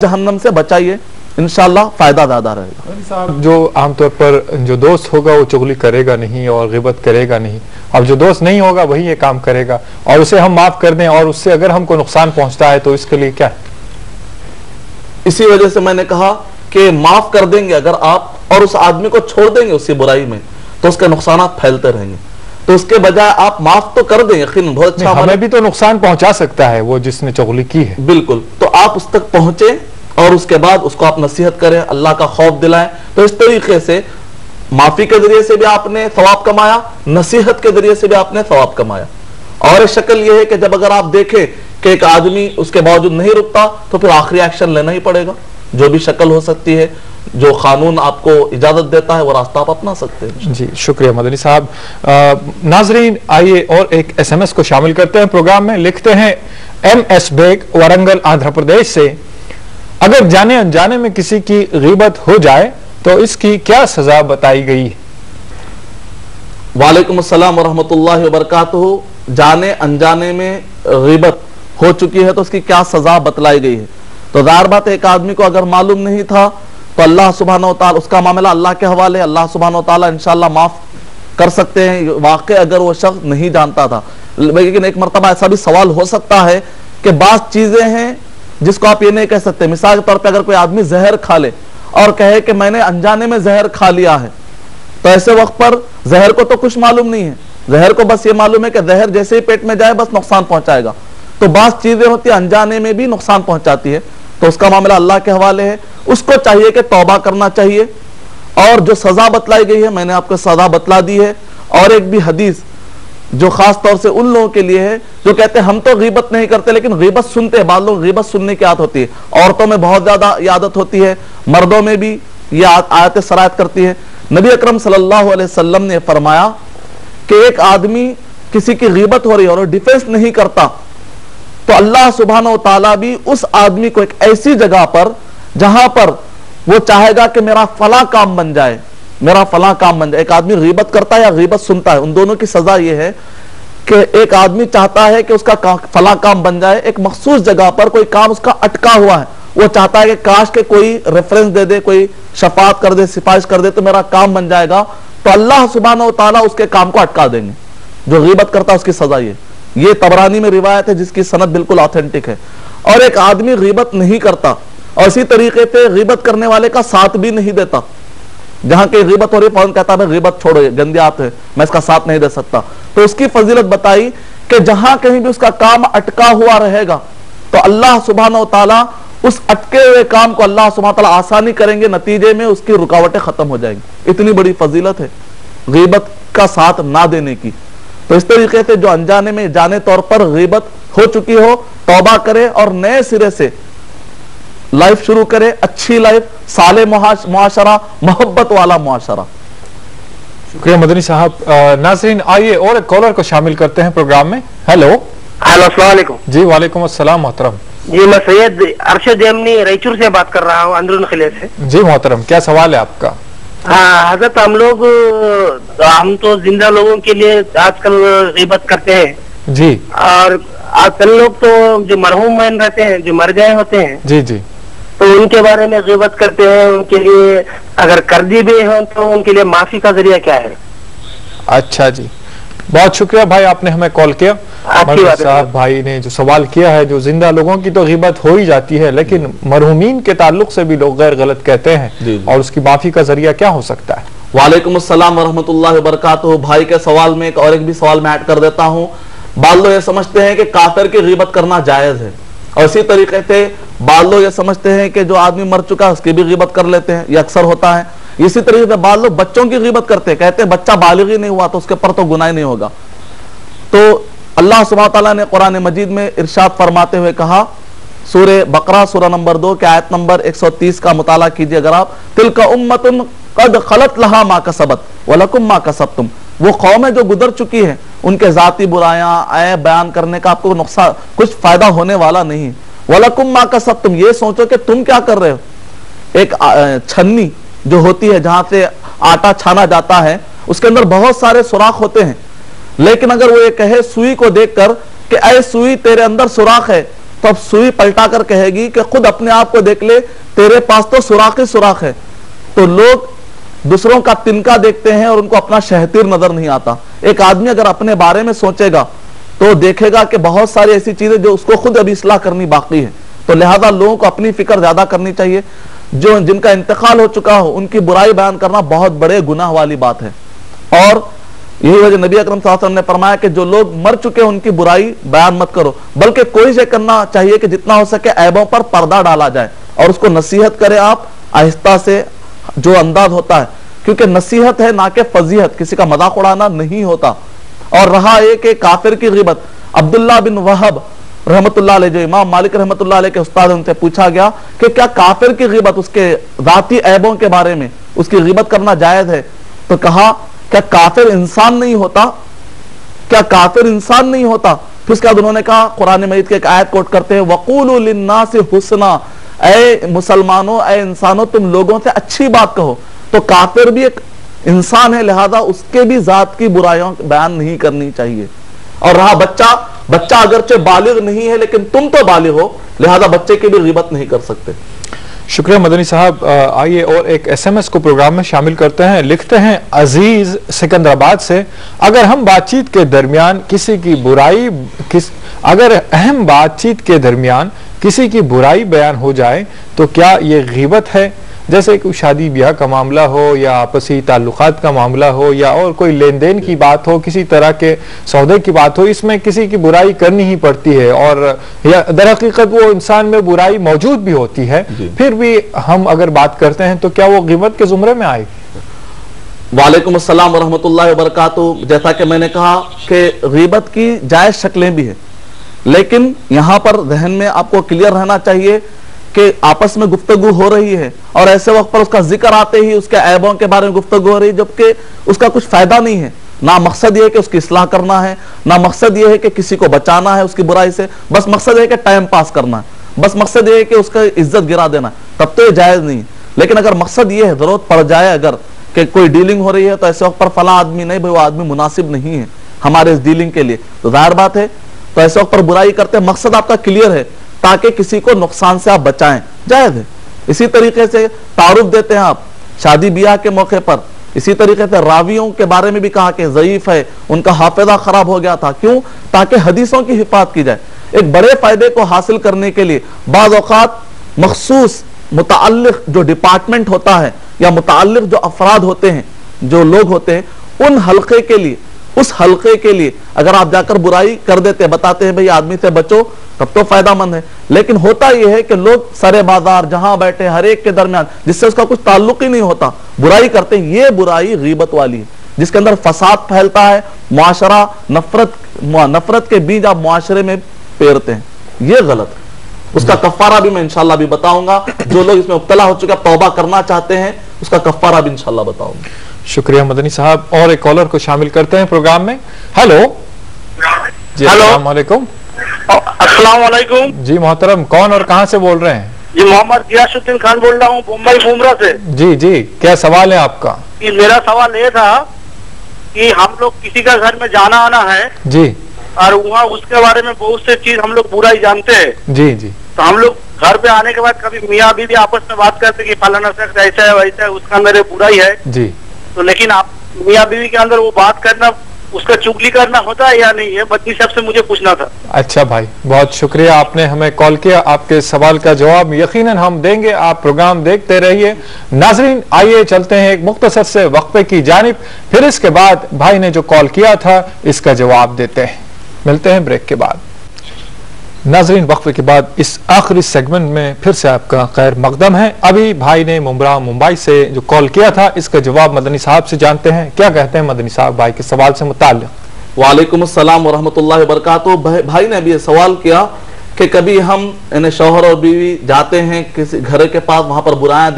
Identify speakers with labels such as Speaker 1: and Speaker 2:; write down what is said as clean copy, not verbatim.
Speaker 1: जहन्नम से बचाइए, इंशाल्लाह फायदा ज्यादा रहेगा।
Speaker 2: साहब, जो आमतौर पर जो दोस्त होगा वो चुगली करेगा नहीं और गिबत करेगा नहीं, अब जो दोस्त नहीं होगा वही ये काम करेगा और उसे हम माफ कर दें और उससे अगर हमको नुकसान पहुंचता है तो इसके लिए क्या है?
Speaker 1: इसी वजह से मैंने कहा कि माफ कर देंगे अगर आप और उस आदमी को छोड़ देंगे उसी बुराई में तो उसके नुकसान फैलते रहेंगे, तो उसके बजाय आप माफ तो कर दें, यकीन बहुत अच्छा।
Speaker 2: हमें भी तो नुकसान पहुंचा सकता है वो जिसने चुगली की है।
Speaker 1: बिल्कुल, तो आप उस तक पहुंचे और उसके बाद उसको आप नसीहत करें, अल्लाह का खौफ दिलाएं। तो इस तरीके से माफी के जरिए से भी आपने सवाब कमाया, नसीहत के जरिए से भी आपने सवाब कमाया। और एक शक्ल यह है कि जब अगर आप देखें कि एक आदमी उसके बावजूद नहीं रुकता तो फिर आखिरी एक्शन लेना ही पड़ेगा। जो भी शक्ल हो सकती है, जो कानून आपको इजाजत देता है वो रास्ता आप अपना सकते हैं।
Speaker 2: जी शुक्रिया मदनी साहब। नाजरीन, आइए और एक SMS को शामिल करते हैं प्रोग्राम में। लिखते हैं MS बेग, वरंगल, आंध्र प्रदेश से, अगर जाने अनजाने में किसी की गीबत हो जाए तो इसकी क्या सजा बताई गई है?
Speaker 1: वालेकुम अस्सलाम वरहमतुल्लाहि वबरकातुहू। जाने अनजाने में गीबत हो चुकी है तो उसकी क्या सजा बतलाई गई है? तो जाहिर बात है, एक आदमी को अगर मालूम नहीं था तो अल्लाह सुब्हानहू व तआला, उसका मामला अल्लाह के हवाले, अल्लाह सुब्हानहू व तआला इंशाअल्लाह माफ कर सकते हैं। वाकई अगर वो शख्स नहीं जानता था, लेकिन एक मरतबा ऐसा भी सवाल हो सकता है कि बात चीजें हैं जिसको आप ये नहीं कह सकते। मिसाल के तौर पे अगर कोई आदमी जहर खा ले और कहे कि मैंने अनजाने में जहर खा लिया है, तो ऐसे वक्त पर जहर को तो कुछ मालूम नहीं है, जहर को बस ये मालूम है कि जहर जैसे ही पेट में जाए बस नुकसान पहुंचाएगा। तो बात चीजें होती है अनजाने में भी नुकसान पहुंचाती है, तो उसका मामला अल्लाह के हवाले है। उसको चाहिए कि तौबा करना चाहिए और जो सजा बतलाई गई है मैंने आपको सजा बतला दी है। और एक भी हदीस जो खास तौर से उन लोगों के लिए है जो कहते हैं हम तो गीबत नहीं करते लेकिन गीबत सुनते हैं। बाद लोग गीबत सुनने की आदत होती है, औरतों में बहुत ज्यादा ये आदत होती है, मर्दों में भी ये आयतें सरायत करती है। नबी अकरम सल्लल्लाहु अलैहि वसल्लम ने फरमाया कि एक आदमी किसी की गीबत हो रही है और डिफेंस नहीं करता तो अल्लाह सुब्हानहू व तआला भी उस आदमी को एक ऐसी जगह पर जहां पर वो चाहेगा कि मेरा फला काम बन जाए, मेरा फला काम बन जाए। एक आदमी गीबत करता है या गीबत सुनता है, उन दोनों की सजा यह है कि एक आदमी चाहता है कि उसका फला काम बन जाए, एक मखसूस जगह पर कोई काम उसका अटका हुआ है, वो चाहता है कि काश के कोई रेफरेंस दे दे, कोई शफात कर दे, सिफारिश कर दे तो मेरा काम बन जाएगा, तो अल्लाह सुब्हानहू व तआला उसके काम को अटका देंगे। जो गीबत करता है उसकी सजा ये तबरानी में रिवायत है जिसकी सनद बिल्कुल ऑथेंटिक है। और एक आदमी गीबत नहीं करता और इसी तरीके से गीबत करने वाले का साथ भी नहीं देता। जहां की गीबत हो रही फौरन कहता है गीबत छोड़ो, ये गंदी आदत है, मैं इसका साथ नहीं दे सकता। तो उसकी फजीलत बताई कि जहां कहीं भी उसका काम अटका हुआ रहेगा तो अल्लाह सुब्हानहू व तआला उस अटके हुए काम को अल्लाह सुब्हानहू व तआला आसानी करेंगे, नतीजे में उसकी रुकावटें खत्म हो जाएंगी। इतनी बड़ी फजीलत है गीबत का साथ ना देने की। तो इस तरीके से जो अनजाने में जाने तौर पर गीबत हो चुकी हो, तौबा करे और नए सिरे से लाइफ शुरू करे, अच्छी लाइफ, साले मुआशरा, मोहब्बत वाला मुआशरा।
Speaker 2: शुक्रिया मदनी साहब। नाज़रीन, आइए और एक कॉलर को शामिल करते हैं प्रोग्राम में। हेलो
Speaker 3: अस्सलाम वालेकुम।
Speaker 2: जी वालेकुम अस्सलाम मोहतरम।
Speaker 3: जी मैं सैयद अरशद यमनी रायचूर से बात कर रहा हूँ, अंदरून किले से।
Speaker 2: जी मोहतरम, क्या सवाल है आपका?
Speaker 3: हाँ हजरत, हम तो जिंदा लोगों के लिए आजकल गीबत करते हैं
Speaker 2: जी,
Speaker 3: और आजकल लोग तो जो मरहूम मैन रहते हैं, जो मर गए होते हैं,
Speaker 2: जी जी,
Speaker 3: तो उनके बारे में गीबत करते हैं। उनके लिए अगर कर दी भी हो तो उनके लिए माफी का जरिया क्या है?
Speaker 2: अच्छा जी, बहुत शुक्रिया भाई, आपने हमें कॉल किया। साहब भाई ने जो सवाल किया है, जो जिंदा लोगों की तो गीबत हो ही जाती है लेकिन मरहूमीन के ताल्लुक से भी लोग गैर गलत कहते हैं और उसकी माफी का जरिया क्या हो सकता है?
Speaker 1: वालेकुम अस्सलाम वरहमतुल्लाहि वबरकातुहू। भाई के सवाल में एक और भी सवाल मैं ऐड कर देता हूँ। बाल लोग ये समझते हैं कि काफिर की गीबत करना जायज है और इसी तरीके से बाल लोग ये समझते हैं कि जो आदमी मर चुका है उसकी भी गीबत कर लेते हैं, ये अक्सर होता है। इसी तरीके से बाल लोग बच्चों की गीबत करते हैं, कहते हैं बच्चा बालिग ही नहीं हुआ तो उसके ऊपर तो गुनाह नहीं होगा। तो अल्लाह सुब्हानहू व तआला ने कुरान मजीद में इरशाद फरमाते हुए कहा, सूरह बकरा सूरह नंबर 2 के आयत नंबर 130 का मुताला कीजिए अगर आप, तिलका उम्मतुन कद खलत लहा मा कसबत वलकुम मा कसबतुम। वो कौम है जो गुजर चुकी है, उनके जाती बुराइयां ऐब बयान करने का आपको नुकसान कुछ फायदा होने वाला नहीं। वलकुम मा कसबतुम, ये सोचो कि तुम क्या कर रहे हो। एक छन्नी जो होती है जहां से आटा छाना जाता है, उसके अंदर बहुत सारे सुराख होते हैं, लेकिन अगर वो ये कहे सुई को देखकर कि ऐ सुई तेरे अंदर सुराख है, तो अब सुई पलटा कर कहेगी कि खुद अपने आप को देख ले, तेरे पास तो सुराख ही सुराख है। तो लोग दूसरों का तिनका देखते हैं और उनको अपना शहतीर नजर नहीं आता। एक आदमी अगर अपने बारे में सोचेगा तो देखेगा कि बहुत सारी ऐसी चीजें जो उसको खुद अभी इस्लाह करनी बाकी है। तो लिहाजा लोगों को अपनी फिक्र ज्यादा करनी चाहिए। जो जिनका इंतकाल हो चुका हो उनकी बुराई बयान करना बहुत बड़े गुनाह वाली बात है। और यही वजह नबी अकरम सल्लल्लाहु अलैहि वसल्लम ने फरमाया कि जो लोग मर चुके हैं उनकी बुराई बयान मत करो, बल्कि कोशिश करना चाहिए कि जितना हो सके ऐबों पर पर्दा डाला जाए और उसको नसीहत करे आप आहिस्ता से, जो अंदाज होता है, क्योंकि नसीहत है ना कि फजीहत, किसी का मजाक उड़ाना नहीं होता। और रहा एक काफिर की गिबत, अब्दुल्ला बिन वहब रहमतुल्लाह अलैह, जो इमाम मालिक रहमतुल्लाह अलैह के उस्ताद, उनसे पूछा गया कि क्या काफिर की गिबत, उसके जाती ऐबों के बारे में उसकी गिबत करना जायज है? तो कहा क्या काफिर इंसान नहीं होता? क्या काफिर इंसान नहीं होता? फिर उसके बाद उन्होंने कहा, कुरान मजीद की एक आयत कोट करते हैं, वक़ूलू लिन्नासि हुस्ना, ऐ मुसलमानों, ऐ इंसानों, तुम लोगों से अच्छी बात कहो। तो काफिर भी एक इंसान है, लिहाजा उसके भी जात की बुराइयों बयान नहीं करनी चाहिए। और रहा बच्चा, बच्चा अगरचे बालिग नहीं है लेकिन तुम तो बालिग हो, लिहाजा बच्चे की भी गिबत नहीं कर सकते।
Speaker 2: शुक्रिया मदनी साहब। आइए और एक SMS को प्रोग्राम में शामिल करते हैं। लिखते हैं अजीज सिकंदराबाद से, अगर हम बातचीत के दरमियान किसी की बुराई अगर अहम बातचीत के दरमियान किसी की बुराई बयान हो जाए तो क्या ये गिबत है? जैसे कोई शादी ब्याह का मामला हो या आपसी ताल्लुकात का मामला हो या और कोई लेन देन की बात हो, किसी तरह के सौदे की बात हो, इसमें किसी की बुराई करनी ही पड़ती है और या दर हकीकत वो इंसान में बुराई मौजूद भी होती है, फिर भी हम अगर बात करते हैं तो क्या वो गिबत के जुमरे में आएगी?
Speaker 1: वालेकुम अस्सलाम व रहमतुल्लाहि व बरकातुहू। जैसा कि मैंने कहा कि गिबत की जायज शक्लें भी है, लेकिन यहां पर जहन में आपको क्लियर रहना चाहिए कि आपस में गुफ्तगू हो रही है और ऐसे वक्त पर उसका जिक्र आते ही उसके ऐबों के बारे में गुफ्तगू हो रही है, जबकि उसका कुछ फायदा नहीं है। ना मकसद यह है कि उसकी इस्लाह करना है, ना मकसद यह है कि किसी को बचाना है उसकी बुराई से, बस मकसद है कि टाइम पास करना है, बस मकसद यह है कि उसका इज्जत गिरा देना, तब तो ये जायज नहीं है। लेकिन अगर मकसद ये है, जरूरत पड़ जाए अगर कि कोई डीलिंग हो रही है, तो ऐसे वक्त पर फला आदमी नहीं भाई, वो आदमी मुनासिब नहीं है हमारे इस डीलिंग के लिए, तो जाहिर बात है तो ऐसे वक्त पर बुराई करते हैं। मकसद आपका क्लियर है ताकि किसी को नुकसान से आप बचाएं, जायज है। इसी तरीके से तारुफ देते हैं आप शादी ब्याह के मौके पर। इसी तरीके से रावियों के बारे में भी कहा कि ज़ईफ है, उनका हाफिजा खराब हो गया था, क्यों? ताकि हदीसों की हिफाजत की जाए। एक बड़े फायदे को हासिल करने के लिए बाज़ औक़ात मखसूस मुतअल्लिक़ जो डिपार्टमेंट होता है या मुतअल्लिक़ जो अफराद होते हैं, जो लोग होते हैं, उन हल्के के लिए, उस हल्के के लिए अगर आप जाकर बुराई कर देते, बताते हैं भाई आदमी से बचो, तब तो फायदा मंद है। लेकिन होता यह है कि लोग सरे बाजार जहां बैठे हर एक के दरमियान, जिससे उसका कुछ ताल्लुक ही नहीं होता, बुराई करते हैं। ये बुराई गीबत वाली है, जिसके अंदर फसाद फैलता है, मुआशरा नफरत के बीज आप मुआशरे में पेरते हैं, ये गलत है। उसका कफ्फारा भी मैं इंशाल्लाह भी बताऊंगा। जो लोग इसमें मुब्तला हो चुके तौबा करना चाहते हैं, उसका कफ्फारा भी इंशाल्लाह बताऊंगा।
Speaker 2: शुक्रिया मदनी साहब। और एक कॉलर को शामिल करते हैं प्रोग्राम में। हेलो जी, अस्सलाम वालेकुम।
Speaker 3: अस्सलाम वालेकुम
Speaker 2: जी मोहतरम, कौन और कहां से बोल रहे हैं?
Speaker 3: जी मोहम्मद गियासुद्दीन खान बोल रहा हूँ, मुंबई मुमरा से।
Speaker 2: जी जी, क्या सवाल है आपका?
Speaker 3: कि मेरा सवाल ये था कि हम लोग किसी का घर में जाना आना है
Speaker 2: जी,
Speaker 3: और वहाँ उसके बारे में बहुत से चीज हम लोग बुराई जानते हैं।
Speaker 2: जी जी,
Speaker 3: तो हम लोग घर पे आने के बाद कभी मियाँ बीवी आपस में बात करते कि फलाना शख्स ऐसा है वैसा है, उसका मेरे बुराई है
Speaker 2: जी।
Speaker 3: तो लेकिन आप मियाँ बीवी के अंदर वो बात करना, उसका चुगली करना होता है या नहीं है? बच्ची साहब से मुझे पूछना था।
Speaker 2: अच्छा भाई, बहुत शुक्रिया, आपने हमें कॉल किया। आपके सवाल का जवाब यकीनन हम देंगे, आप प्रोग्राम देखते रहिए। नाजरीन, आइए चलते हैं एक मुख्तसर से वक्फे की जानिब, फिर इसके बाद भाई ने जो कॉल किया था इसका जवाब देते हैं। मिलते हैं ब्रेक के बाद। नाजरीन, वक्फे के बाद इस आखिरी सेगमेंट में फिर से आपका खैर मकदम है। अभी भाई ने मुंबई से जो कॉल किया था, इसका जवाब मदनी साहब से जानते हैं। क्या कहते हैं मदनी साहब भाई के सवाल से मुताल्लिक?
Speaker 1: वालेकुम अस्सलाम व रहमतुल्लाहि व बरकातुहू। भाई ने अभी ये सवाल किया कि कभी हम शौहर और बीवी जाते हैं किसी घर के पास, वहां पर बुराइयां